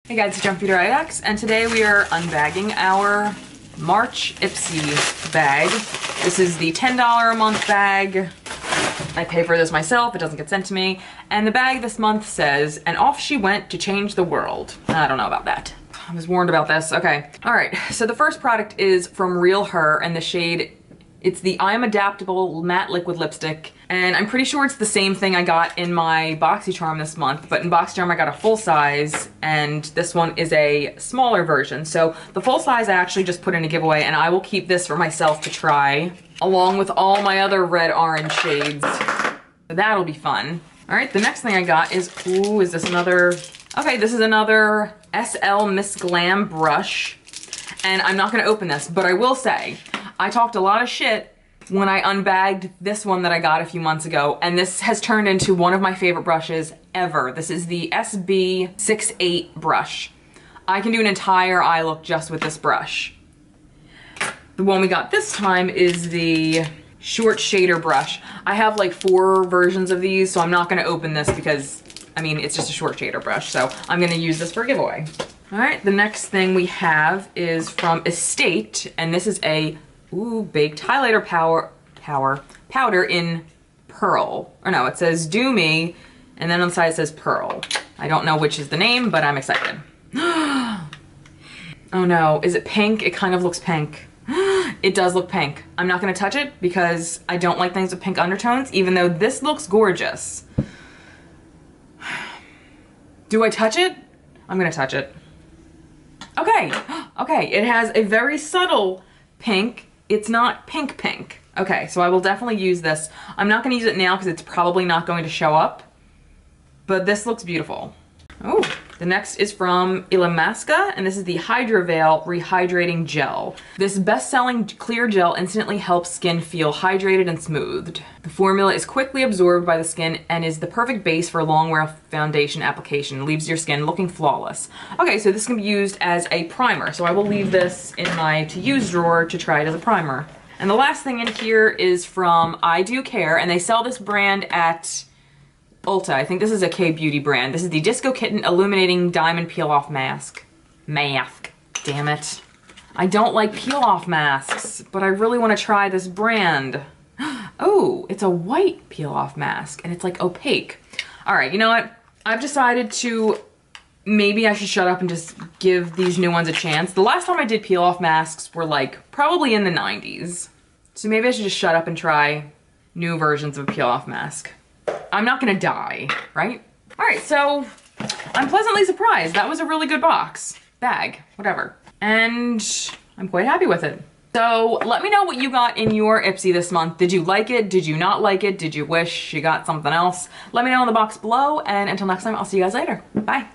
Hey guys, it's beautyriotx, and today we are unbagging our March Ipsy bag. This is the $10 a month bag. I pay for this myself, it doesn't get sent to me. And the bag this month says, and off she went to change the world. I don't know about that. I was warned about this, okay. All right, so the first product is from Real Her, and the shade, it's the I'm Adaptable Matte Liquid Lipstick. And I'm pretty sure it's the same thing I got in my BoxyCharm this month, but in BoxyCharm I got a full size, and this one is a smaller version. So the full size I actually just put in a giveaway, and I will keep this for myself to try, along with all my other red-orange shades. That'll be fun. All right, the next thing I got is, ooh, is this another, okay, this is another SL Miss Glam brush. And I'm not gonna open this, but I will say, I talked a lot of shit when I unbagged this one that I got a few months ago, and this has turned into one of my favorite brushes ever. This is the SB68 brush. I can do an entire eye look just with this brush. The one we got this time is the short shader brush. I have like 4 versions of these, so I'm not gonna open this because, I mean, it's just a short shader brush, so I'm gonna use this for a giveaway. All right, the next thing we have is from Estate, and this is a baked highlighter powder in Pearl. Or no, it says Do Me, and then on the side it says Pearl. I don't know which is the name, but I'm excited. Oh no, is it pink? It kind of looks pink. It does look pink. I'm not gonna touch it because I don't like things with pink undertones, even though this looks gorgeous. Do I touch it? I'm gonna touch it. Okay, okay, it has a very subtle pink. It's not pink pink. Okay, so I will definitely use this. I'm not gonna use it now because it's probably not going to show up, but this looks beautiful. Oh, the next is from Illamasqua, and this is the Hydra Veil Rehydrating Gel. This best-selling clear gel instantly helps skin feel hydrated and smoothed. The formula is quickly absorbed by the skin and is the perfect base for long-wear foundation application. Leaves your skin looking flawless. Okay, so this can be used as a primer, so I will leave this in my to-use drawer to try it as a primer. And the last thing in here is from I Do Care, and they sell this brand at Ulta. I think this is a K-beauty brand. This is the Disco Kitten Illuminating Diamond Peel-Off Mask. Damn it. I don't like peel-off masks, but I really want to try this brand. Oh, it's a white peel-off mask, and it's like opaque. All right, you know what? I've decided to, maybe I should shut up and just give these new ones a chance. The last time I did peel-off masks were like probably in the 90s. So maybe I should just shut up and try new versions of a peel-off mask. I'm not gonna die, right? All right, so I'm pleasantly surprised. That was a really good bag, whatever. And I'm quite happy with it. So let me know what you got in your Ipsy this month. Did you like it? Did you not like it? Did you wish you got something else? Let me know in the box below, and until next time, I'll see you guys later. Bye.